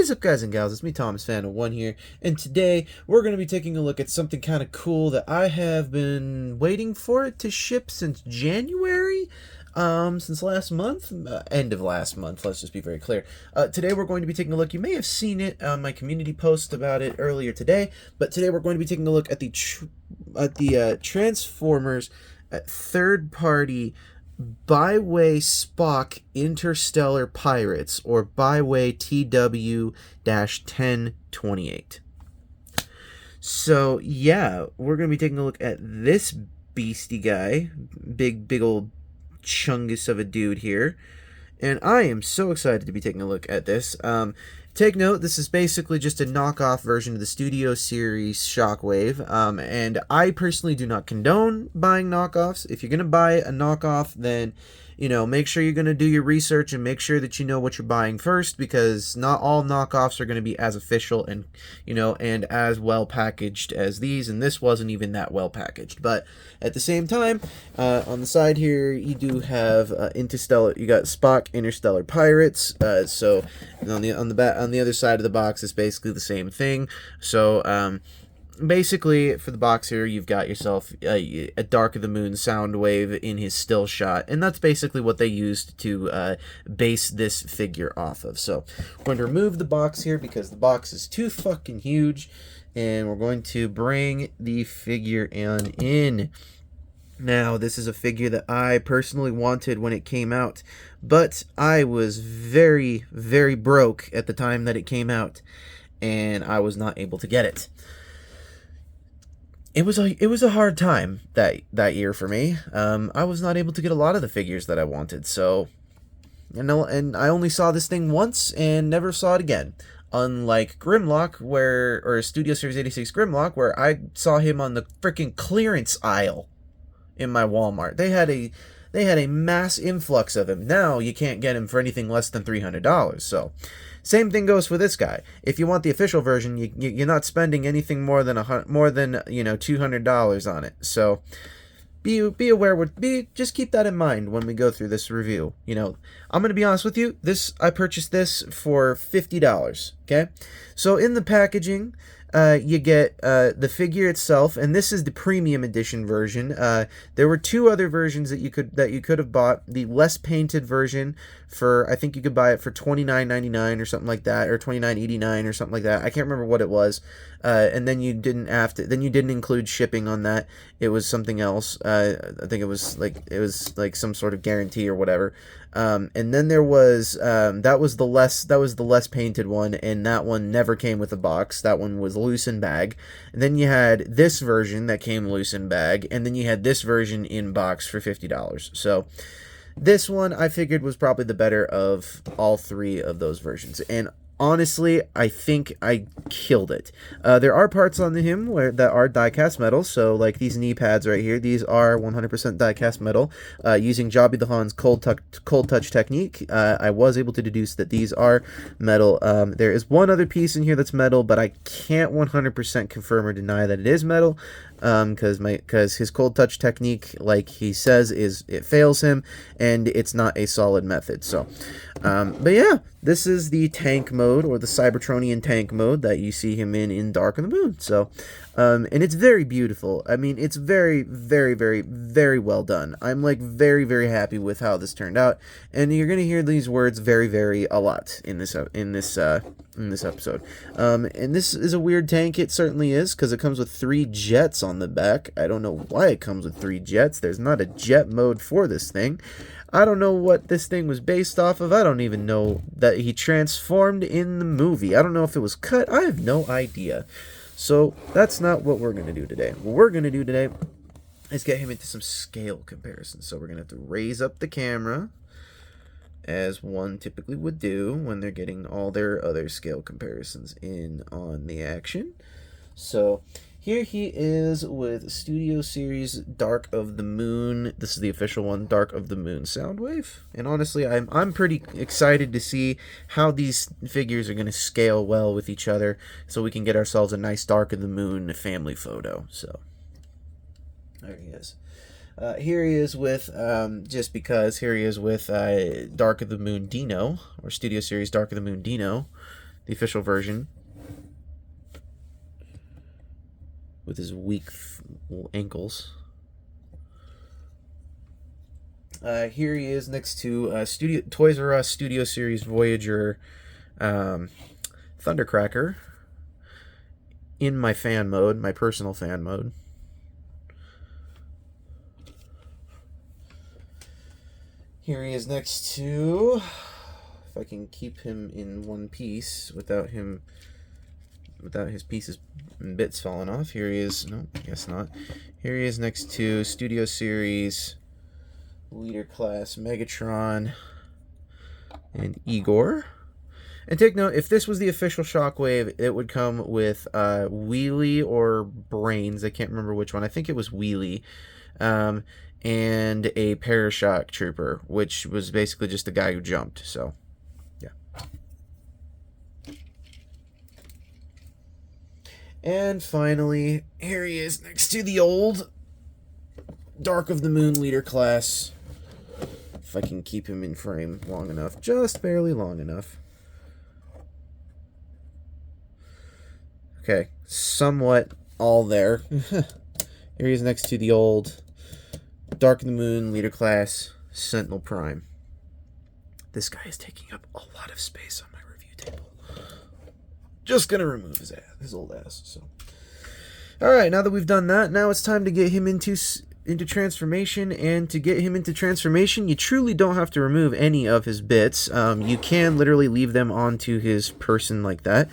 is up, guys and gals? It's me, Thomas Fan of One here, and today we're going to be taking a look at something kind of cool that I have been waiting for it to ship since January, since last month, end of last month, let's just be very clear. Today we're going to be taking a look, you may have seen it on my community post about it earlier today, but today we're going to be taking a look at the Transformers third-party Baiwei Spock Interstellar Pirates, or Baiwei TW-1028. So yeah, we're going to be taking a look at this beastie guy, big old chungus of a dude here, and I am so excited to be taking a look at this. Take note, this is basically just a knockoff version of the Studio Series Shockwave, and I personally do not condone buying knockoffs. If you're going to buy a knockoff, then, you know, make sure you're going to do your research and make sure that you know what you're buying first, because not all knockoffs are going to be as official and, you know, and as well packaged as these, and this wasn't even that well packaged. But at the same time, on the side here, you do have Interstellar. You got Spock Interstellar Pirates. So on the other side of the box is basically the same thing. So basically, for the box here, you've got yourself a Dark of the Moon sound wave in his still shot, and that's basically what they used to base this figure off of. So we're going to remove the box here because the box is too fucking huge, and we're going to bring the figure in. Now, this is a figure that I personally wanted when it came out, but I was very, very broke at the time that it came out, and I was not able to get it. It was a hard time that year for me. I was not able to get a lot of the figures that I wanted, so, and I only saw this thing once and never saw it again. Unlike Grimlock, or Studio Series 86 Grimlock, where I saw him on the freaking clearance aisle in my Walmart. They had a mass influx of him. Now you can't get him for anything less than $300. So same thing goes for this guy. If you want the official version, you're not spending anything more than $200 on it. So be aware. Just keep that in mind when we go through this review. You know, I'm gonna be honest with you. I purchased this for $50. Okay, so in the packaging, you get the figure itself, and this is the premium edition version. There were two other versions that you could have bought. The less painted version, I think you could buy it for $29.99 or something like that, or $29.89 or something like that. I can't remember what it was. And then you didn't include shipping on that. It was something else. I think it was like some sort of guarantee or whatever. And then there was that was the less painted one, and that one never came with a box. That one was loose in bag. And then you had this version that came loose in bag, and then you had this version in box for $50. So this one I figured was probably the better of all three of those versions, and honestly, I think I killed it. There are parts on him that are die-cast metal, so like these knee pads right here, these are 100% die-cast metal. Using Jobby the Han's cold touch technique, I was able to deduce that these are metal. There is one other piece in here that's metal, but I can't 100% confirm or deny that it is metal, because his cold touch technique, like he says, it fails him, and it's not a solid method. So, but yeah, this is the tank mode, or the Cybertronian tank mode that you see him in Dark of the Moon. So, and it's very beautiful. I mean, it's very, very, very, very well done. I'm like very, very happy with how this turned out, and you're gonna hear these words very, very a lot in this episode. And this is a weird tank. It certainly is, because it comes with 3 jets on the back. I don't know why it comes with 3 jets. There's not a jet mode for this thing. I don't know what this thing was based off of. I don't even know that he transformed in the movie. I don't know if it was cut. I have no idea. So that's not what we're going to do today. What we're going to do today is get him into some scale comparisons. So we're going to have to raise up the camera, as one typically would do when they're getting all their other scale comparisons in on the action. So here he is with Studio Series Dark of the Moon. This is the official one, Dark of the Moon Soundwave. And honestly, I'm pretty excited to see how these figures are going to scale well with each other, so we can get ourselves a nice Dark of the Moon family photo. So there he is. Here he is with, here he is with Dark of the Moon Dino, or Studio Series Dark of the Moon Dino. the official version, with his weak ankles. Here he is next to Toys R Us Studio Series Voyager Thundercracker in my fan mode, my personal fan mode. Here he is next to, if I can keep him in one piece without his pieces and bits falling off. Here he is. No, I guess not. Here he is next to Studio Series Leader Class Megatron and Igor. And take note, if this was the official Shockwave, it would come with Wheelie or Brains. I can't remember which one. I think it was Wheelie. And a Parashock Trooper, which was basically just the guy who jumped. So, yeah. And finally, here he is next to the old Dark of the Moon Leader Class. If I can keep him in frame long enough. Just barely long enough. Okay, somewhat all there. Here he is next to the old Dark of the Moon Leader Class Sentinel Prime. This guy is taking up a lot of space on my review table. Just gonna remove his old ass. So, all right, now that we've done that, now it's time to get him into transformation. And to get him into transformation, you truly don't have to remove any of his bits. You can literally leave them onto his person like that.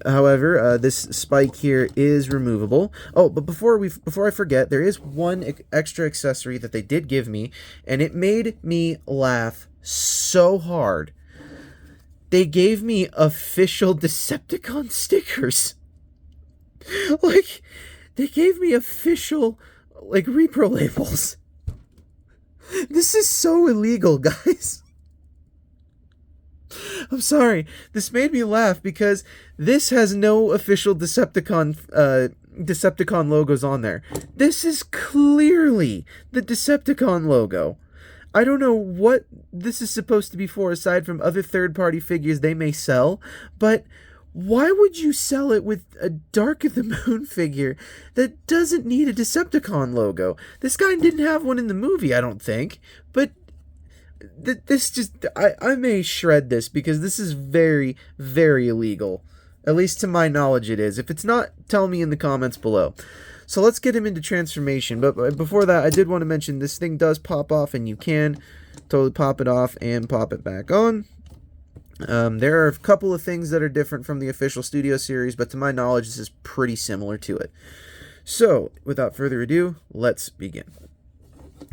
However, this spike here is removable. Oh, but before I forget, there is one extra accessory that they did give me, and it made me laugh so hard. They gave me official Decepticon stickers. Like, they gave me official, like, repro labels. This is so illegal, guys. I'm sorry. This made me laugh because this has no official Decepticon logos on there. This is clearly the Decepticon logo. I don't know what this is supposed to be for aside from other third-party figures they may sell, but why would you sell it with a Dark of the Moon figure that doesn't need a Decepticon logo? This guy didn't have one in the movie, I don't think, but this just... I may shred this because this is very, very illegal. At least to my knowledge it is. If it's not, tell me in the comments below. So let's get him into transformation. But before that, I did want to mention this thing does pop off, and you can totally pop it off and pop it back on. There are a couple of things that are different from the official Studio Series, but to my knowledge, this is pretty similar to it. So, without further ado, let's begin.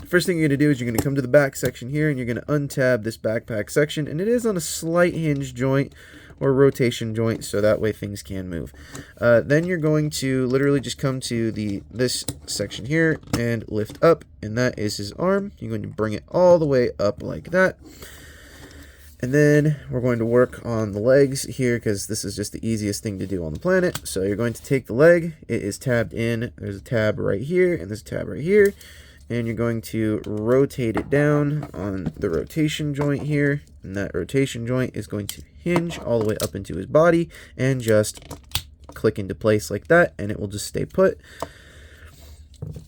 First thing you're going to do is you're going to come to the back section here, and you're going to untab this backpack section, and it is on a slight hinge joint or rotation joint, so that way things can move. Then you're going to literally just come to this section here and lift up, and that is his arm. You're going to bring it all the way up like that. And then we're going to work on the legs here because this is just the easiest thing to do on the planet. So you're going to take the leg. It is tabbed in. There's a tab right here, and there's a tab right here. And you're going to rotate it down on the rotation joint here. And that rotation joint is going to hinge all the way up into his body and just click into place like that. And it will just stay put.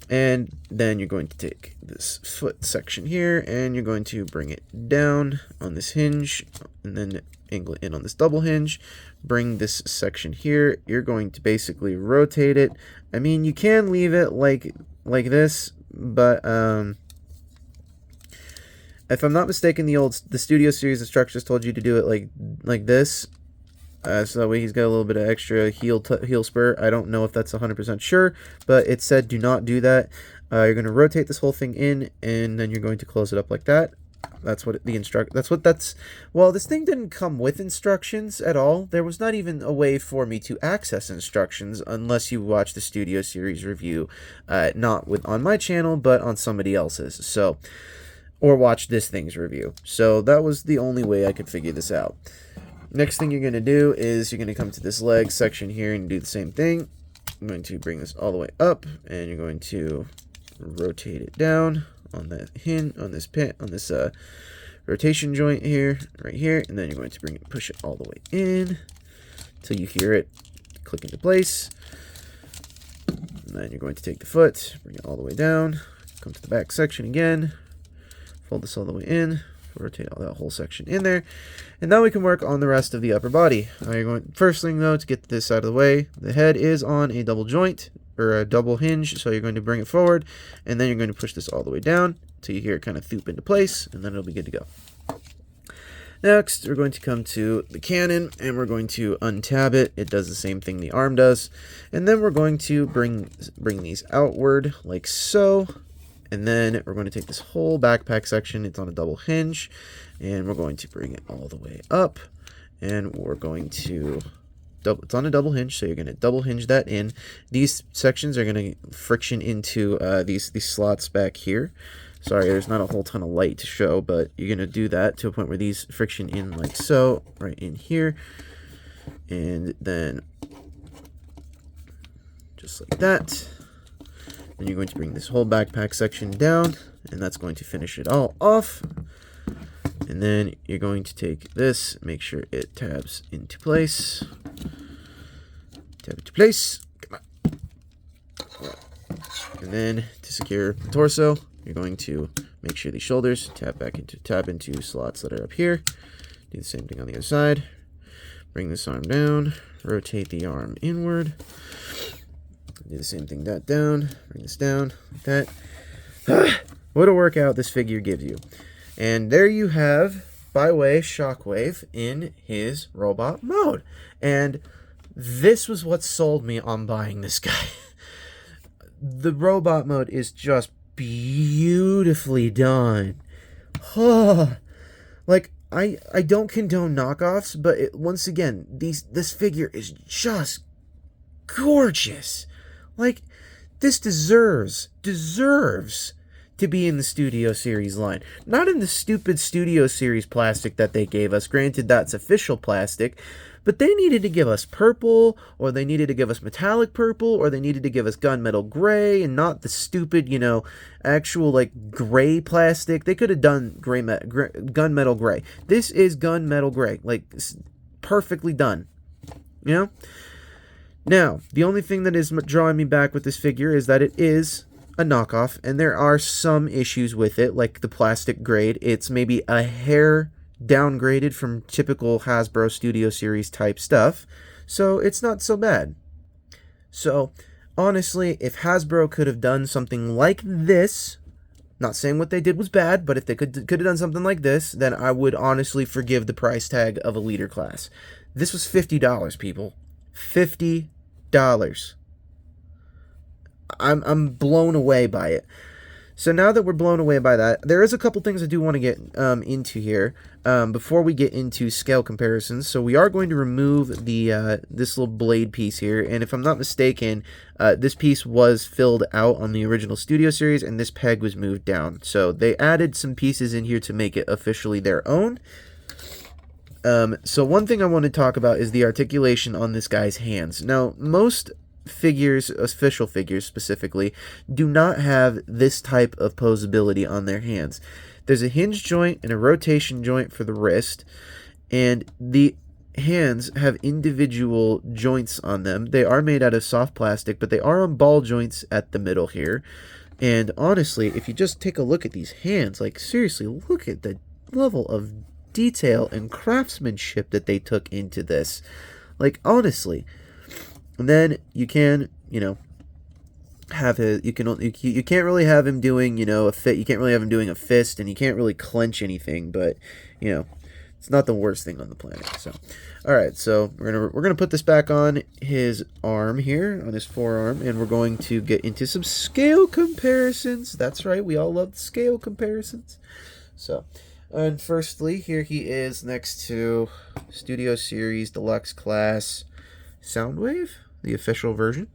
And then you're going to take this foot section here and you're going to bring it down on this hinge and then angle it in on this double hinge. Bring this section here. You're going to basically rotate it. I mean, you can leave it like this, but if I'm not mistaken, the Studio Series instructions told you to do it like this. So that way he's got a little bit of extra heel spur. I don't know if that's 100% sure, but it said do not do that. You're going to rotate this whole thing in, and then you're going to close it up like that. That's what well, this thing didn't come with instructions at all. There was not even a way for me to access instructions unless you watch the Studio Series review, not on my channel, but on somebody else's. So, or watch this thing's review. So that was the only way I could figure this out. Next thing you're going to do is you're going to come to this leg section here and do the same thing. I'm going to bring this all the way up, and you're going to rotate it down on that hinge, on this rotation joint here, right here, and then you're going to push it all the way in until you hear it click into place. And then you're going to take the foot, bring it all the way down, come to the back section again, fold this all the way in, rotate all that whole section in there, and now we can work on the rest of the upper body. First thing though, to get this out of the way, the head is on a double joint, or a double hinge, so you're going to bring it forward, and then you're going to push this all the way down until you hear it kind of thoop into place, and then it'll be good to go. Next, we're going to come to the cannon, and we're going to untab it. It does the same thing the arm does. And then we're going to bring these outward like so. And then we're going to take this whole backpack section. It's on a double hinge. And we're going to bring it all the way up. And we're going to... It's on a double hinge, so you're going to double hinge that in. These sections are going to friction into these slots back here. Sorry, there's not a whole ton of light to show, but you're going to do that to a point where these friction in like so, right in here. And then just like that. Then you're going to bring this whole backpack section down, and that's going to finish it all off. And then you're going to take this, make sure it tabs into place. Tab into place. Come on. And then to secure the torso, you're going to make sure the shoulders tab into slots that are up here. Do the same thing on the other side. Bring this arm down, rotate the arm inward. Do the same thing that down, bring this down like that. What a workout this figure gives you. And there you have Baiwei Shockwave in his robot mode. And this was what sold me on buying this guy. The robot mode is just beautifully done. Like, I don't condone knockoffs, but once again, this figure is just gorgeous. Like, this deserves to be in the Studio Series line. Not in the stupid Studio Series plastic that they gave us. Granted, that's official plastic. But they needed to give us purple, or they needed to give us metallic purple, or they needed to give us gunmetal gray, and not the stupid, actual, like, gray plastic. They could have done gunmetal gray. This is gunmetal gray. Like, perfectly done. Now, the only thing that is drawing me back with this figure is that it is a knockoff, and there are some issues with it, like the plastic grade. It's maybe a hair downgraded from typical Hasbro Studio Series type stuff, so it's not so bad. So, honestly, if Hasbro could have done something like this, not saying what they did was bad, but if they could have done something like this, then I would honestly forgive the price tag of a leader class. This was $50, people. $50. I'm blown away by it. So now that we're blown away by that, there is a couple things I do want to get into here before we get into scale comparisons. So we are going to remove the this little blade piece here, and if I'm not mistaken, this piece was filled out on the original Studio Series, and this peg was moved down. So they added some pieces in here to make it officially their own. So one thing I want to talk about is the articulation on this guy's hands. Now, most figures, official figures specifically, do not have this type of posability on their hands. There's a hinge joint and a rotation joint for the wrist, and the hands have individual joints on them. They are made out of soft plastic, but they are on ball joints at the middle here. And honestly, if you just take a look at these hands, like seriously, look at the level of detail and craftsmanship that they took into this. Like, honestly. And then you can, have his, you can't really have him doing, a fit. You can't really have him doing a fist, and you can't really clench anything, but, it's not the worst thing on the planet. So, all right, so we're gonna put this back on his arm here, on his forearm, and we're going to get into some scale comparisons. That's right, we all love the scale comparisons. So, and firstly, here he is next to Studio Series Deluxe Class Soundwave, the official version.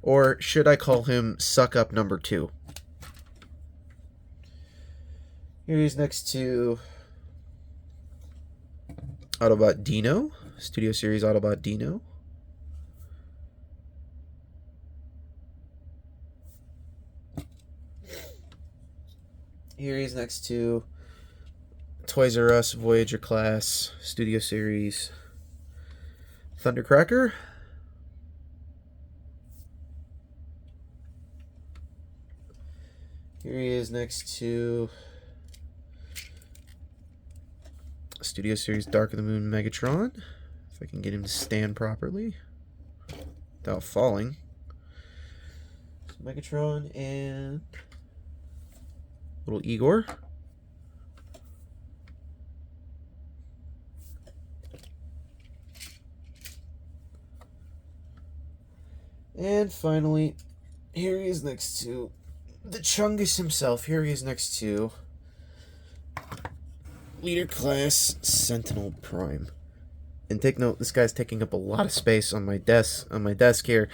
Or should I call him Suck Up Number 2? Here he's next to Autobot Dino, Studio Series Autobot Dino. Here he is next to Toys R Us Voyager Class Studio Series Thundercracker. Here he is next to Studio Series Dark of the Moon Megatron. If I can get him to stand properly without falling. So Megatron and little Igor. And finally, here he is next to the Chungus himself. Here he is next to Leader Class Sentinel Prime. And take note, this guy's taking up a lot of space on my desk here.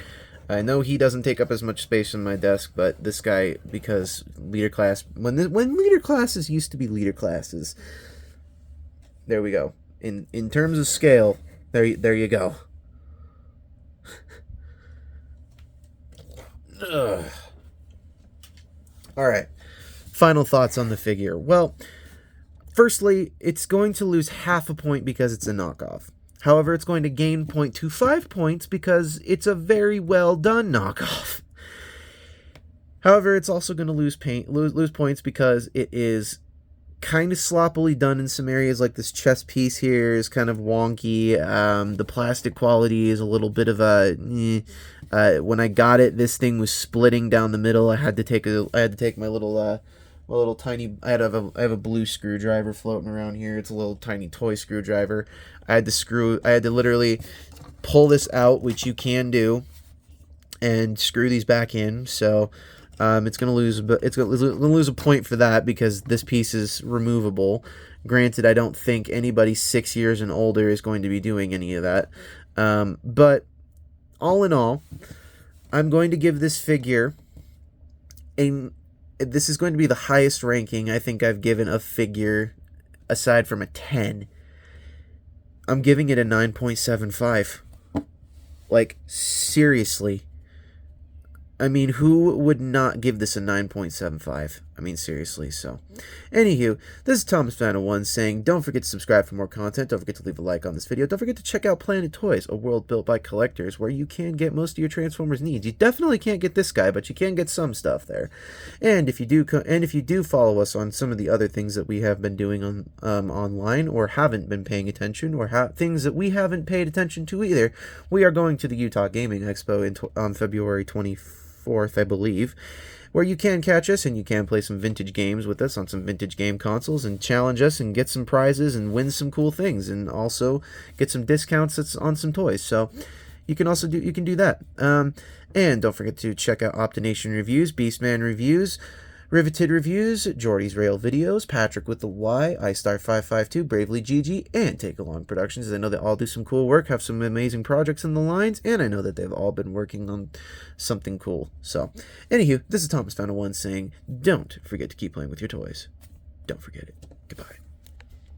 I know he doesn't take up as much space on my desk, but this guy, because Leader Class, when Leader Classes used to be Leader Classes, there we go. In terms of scale, there you go. Ugh. All right. Final thoughts on the figure. Well, firstly, it's going to lose half a point because it's a knockoff. However, it's going to gain 0.25 points because it's a very well done knockoff. However, it's also going to lose points because it is kind of sloppily done in some areas. Like this chest piece here is kind of wonky. The plastic quality is a little bit of a when I got it, this thing was splitting down the middle. I had to take my little tiny. I have a blue screwdriver floating around here. It's a little tiny toy screwdriver. I had to literally pull this out, which you can do, and screw these back in. So it's gonna lose a point for that because this piece is removable. Granted, I don't think anybody 6 years and older is going to be doing any of that. But all in all, I'm going to give this figure this is going to be the highest ranking I think I've given a figure aside from a 10. I'm giving it a 9.75. Like, seriously. I mean, who would not give this a 9.75? I mean, seriously, so. Anywho, this is Thomas Fan of One saying, don't forget to subscribe for more content. Don't forget to leave a like on this video. Don't forget to check out Planet Toys, a world built by collectors where you can get most of your Transformers needs. You definitely can't get this guy, but you can get some stuff there. And if you do follow us on some of the other things that we have been doing on online or haven't been paying attention or things that we haven't paid attention to either, we are going to the Utah Gaming Expo on February 24th, I believe, where you can catch us and you can play some vintage games with us on some vintage game consoles and challenge us and get some prizes and win some cool things and also get some discounts on some toys. So you can do that. And don't forget to check out Optination Reviews, Beastman Reviews, Riveted Reviews, Jordy's Rail Videos, Patrick with the Y, iStar552, Bravely Gigi, and Take Along Productions. I know they all do some cool work, have some amazing projects in the lines, and I know that they've all been working on something cool. So, anywho, this is Thomas Fan of One saying, don't forget to keep playing with your toys. Don't forget it. Goodbye.